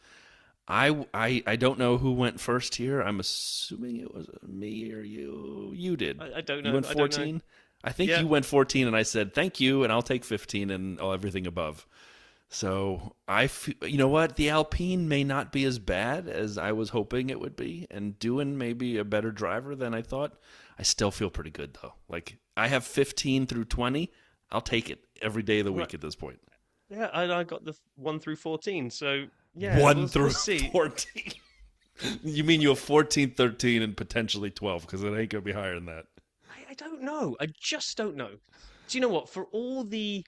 I don't know who went first here. I'm assuming it was me or you. You did. I don't know. You went I don't know. 14? I think Yeah. you went 14, and I said, thank you, and I'll take 15 and everything above. So you know what? The Alpine may not be as bad as I was hoping it would be, and Doohan may be a better driver than I thought. I still feel pretty good, though. Like, I have 15 through 20. I'll take it every day of the week Right. at this point. Yeah, I got the 1 through 14. So yeah, 1 we'll through see. 14. You mean you have 14, 13, and potentially 12, because it ain't going to be higher than that. I don't know. I just don't know. Do you know what? For all the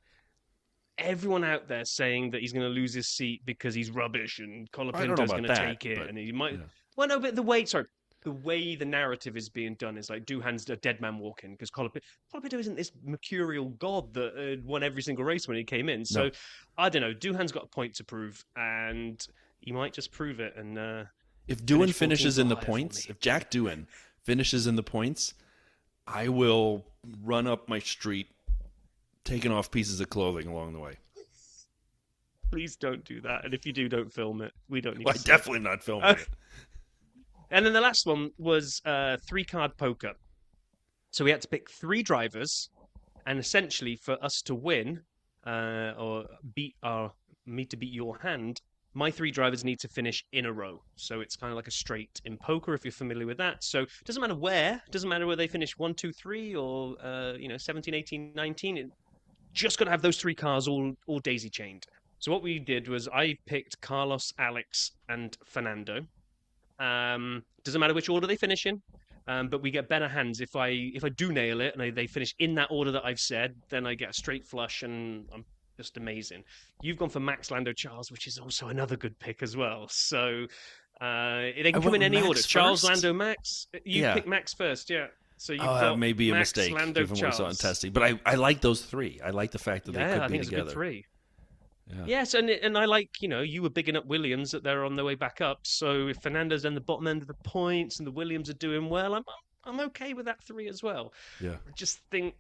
everyone out there saying that he's going to lose his seat because he's rubbish and I don't know Colapinto's about going to that, take it but, and he might. yeah. Well, no, but the way the narrative is being done is like Duhan's a dead man walking because Colapinto isn't this mercurial god that won every single race when he came in. So No. I don't know. Duhan's got a point to prove, and he might just prove it. And If finish Doohan finishes 14th or in the higher for points, me. if Jack Doohan finishes in the points, I will run up my street taking off pieces of clothing along the way. Please don't do that. And if you do, don't film it. We don't need Well, to I'm see it. definitely not filming it. And then the last one was 3-card poker. So we had to pick 3 drivers, and essentially for us to win, or me to beat your hand, my 3 drivers need to finish in a row. So it's kind of like a straight in poker, if you're familiar with that. So it doesn't matter where. It doesn't matter whether they finish 1, 2, 3, or 17, 18, 19. Just got to have those 3 cars all daisy chained. So what we did was I picked Carlos, Alex, and Fernando. Doesn't matter which order they finish in, but we get better hands if I do nail it and they finish in that order that I've said. Then I get a straight flush, and I'm just amazing. You've gone for Max, Lando, Charles, which is also another good pick as well. So they can come in any Max order. Charles, first? Lando, Max. You Yeah. pick Max first, yeah. So you've That got may be a Max, mistake Lando, given what we saw in Charles. testing. But I like those 3. I like the fact that they Yeah, could I be think it's a together. good 3. Yeah. Yes, and I like, you were bigging up Williams that they're on their way back up. So if Fernando's in the bottom end of the points and the Williams are doing well, I'm okay with that three as well. Yeah. I just think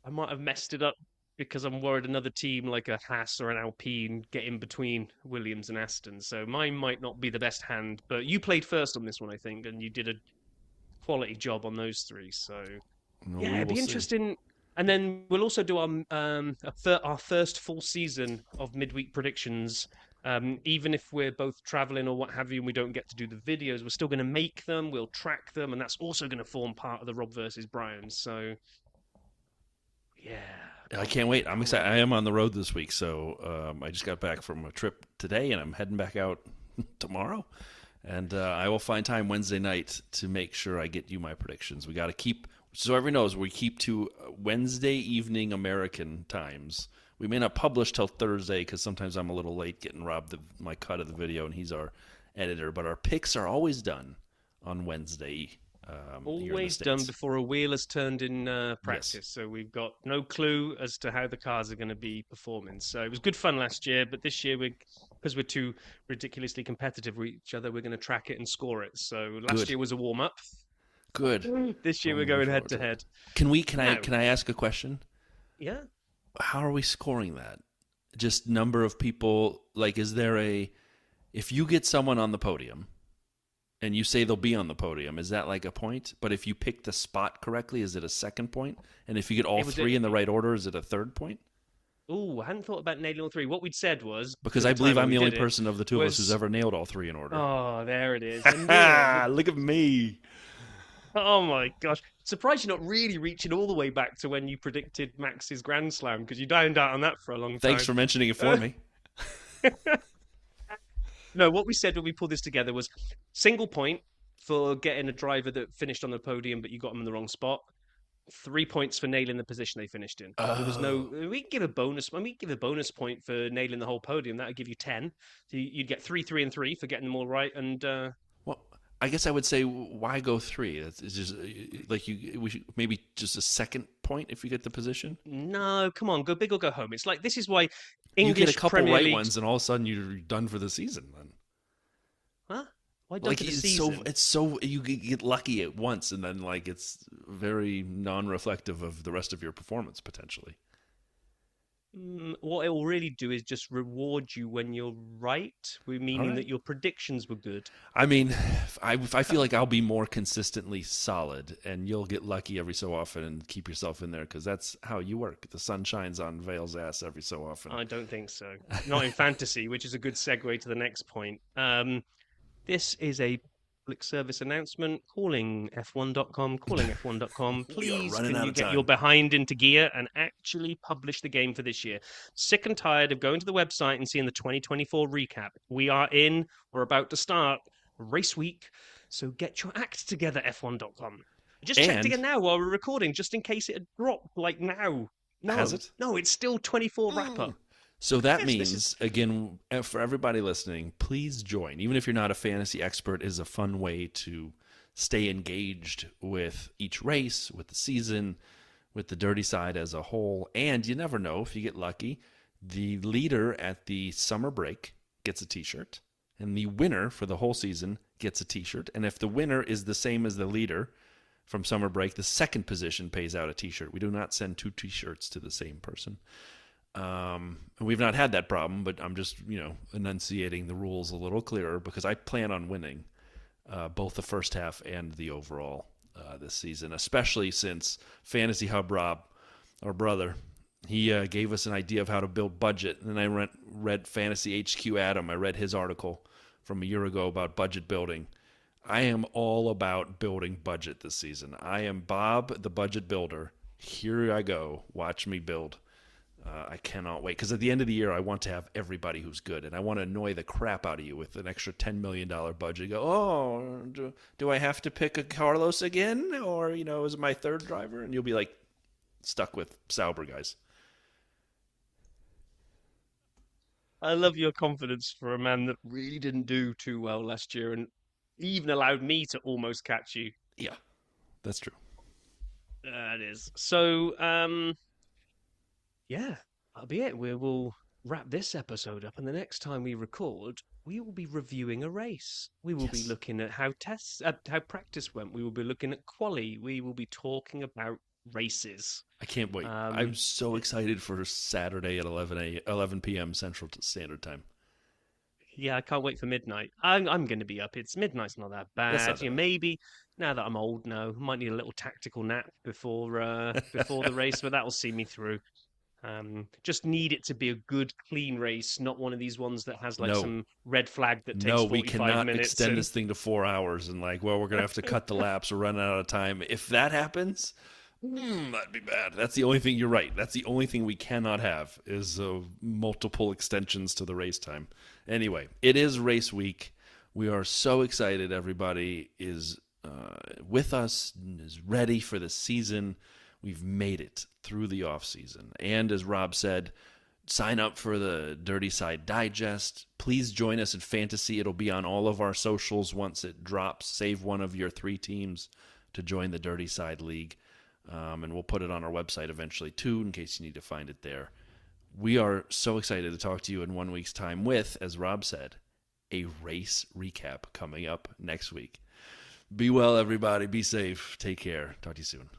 I might have messed it up because I'm worried another team like a Haas or an Alpine get in between Williams and Aston. So mine might not be the best hand, but you played first on this one, I think, and you did a quality job on those three. So No, yeah, we it'd will be see. interesting. And then we'll also do our first full season of midweek predictions. Even if we're both traveling or what have you, and we don't get to do the videos, we're still going to make them. We'll track them, and that's also going to form part of the Rob versus Brian. So yeah, I can't wait. I'm can't excited. wait. I am on the road this week, so I just got back from a trip today, and I'm heading back out tomorrow. And I will find time Wednesday night to make sure I get you my predictions. We got to keep, so everyone knows, we keep to Wednesday evening American times. We may not publish till Thursday because sometimes I'm a little late getting Rob my cut of the video, and he's our editor. But our picks are always done on Wednesday here in the Always done States. before a wheel has turned in Yes, practice. So we've got no clue as to how the cars are going to be performing. So it was good fun last year, but this year because we're too ridiculously competitive with each other, we're going to track it and score it. So last good, year was a warm up. good. This year I'm we're looking going head forward to to it. head. Can we? Can I? Now, Can I ask a question? yeah, How are we scoring that? Just number of people. Like, is there a? If you get someone on the podium, and you say they'll be on the podium, is that like a point? But if you pick the spot correctly, is it a second point? And if you get all it was. three in the right order, is it a third point? Oh, I hadn't thought about nailing all three. What we'd said was Because at I the time believe when I'm we the only did it person of the two of us who's was. ever nailed all three in order. Oh, there it is. I knew it. Look at me. Oh my gosh. Surprised you're not really reaching all the way back to when you predicted Max's Grand Slam because you dined out on that for a long Thanks time. for mentioning it for me. No, what we said when we pulled this together was single point for getting a driver that finished on the podium, but you got them in the wrong spot. 3 points for nailing the position they finished in. There was no. Oh. We can give a bonus. When we give a bonus point for nailing the whole podium, that would give you 10. So you'd get three, three, and three for getting them all right. And Well, I guess I would say why go three? It's just like we should maybe just a second point if you get the position. no, come on, go big or go home. It's like this is why You get a English couple Premier right League. ones, and all of a sudden you're done for the season. Then, Huh? Why done like for the it's season? so you get lucky at once, and then like it's very non-reflective of the rest of your performance potentially. What it will really do is just reward you when you're right, All meaning right. that your predictions were good. I mean, I feel like I'll be more consistently solid, and you'll get lucky every so often and keep yourself in there because that's how you work. The sun shines on Vale's ass every so often. I don't think so. Not in fantasy, which is a good segue to the next point. This is a public service announcement calling F1.com, calling F1.com. We are Please, running can out you of get your time. behind into gear and actually publish the game for this year? Sick and tired of going to the website and seeing the 2024 recap. We are in, we're about to start race week, so get your act together, F1.com. Just checked And again now while we're recording, just in case it had dropped, like now. has No, it? no, it's still 24 wrap up. So that Yes, this is means, again, for everybody listening, please join. Even if you're not a fantasy expert, is a fun way to stay engaged with each race, with the season, with the dirty side as a whole. And you never know, if you get lucky, the leader at the summer break gets a t-shirt, and the winner for the whole season gets a t-shirt. And if the winner is the same as the leader from summer break, the second position pays out a t-shirt. We do not send two t-shirts to the same person. And we've not had that problem, but I'm just, enunciating the rules a little clearer because I plan on winning both the first half and the overall this season, especially since Fantasy Hub Rob, our brother, he gave us an idea of how to build budget. And I read Fantasy HQ Adam. I read his article from a year ago about budget building. I am all about building budget this season. I am Bob, the budget builder. Here I go. Watch me build. I cannot wait because at the end of the year, I want to have everybody who's good, and I want to annoy the crap out of you with an extra $10 million budget. Go, oh, do I have to pick a Carlos again, or is it my third driver? And you'll be like stuck with Sauber guys. I love your confidence for a man that really didn't do too well last year and even allowed me to almost catch you. Yeah, that's true. That is. So, yeah, that'll be it. We will wrap this episode up, and the next time we record, we will be reviewing a race. We will be Yes. looking at how practice went. We will be looking at quali. We will be talking about races. I can't wait. I'm Um, so excited for Saturday at 11 p.m. Central Standard Time. yeah, I can't wait for midnight. I'm going to be up. It's midnight's not that That's not bad. that Maybe now that I'm old now, I might need a little tactical nap before the race, but that will see me through. Just need it to be a good, clean race, not one of these ones that has like No. some red flag that takes No, we 45 cannot minutes. extend this thing to 4 hours and like, well, we're gonna have to cut the laps or run out of time. If that happens, that'd be bad. That's the only thing. You're right. That's the only thing we cannot have is multiple extensions to the race time. Anyway, it is race week. We are so excited. Everybody is with us and is ready for the season. We've made it through the off season, and as Rob said, sign up for the Dirty Side Digest. Please join us in fantasy. It'll be on all of our socials once it drops. Save one of your 3 teams to join the Dirty Side League. And we'll put it on our website eventually, too, in case you need to find it there. We are so excited to talk to you in 1 week's time with, as Rob said, a race recap coming up next week. Be well, everybody. Be safe. Take care. Talk to you soon.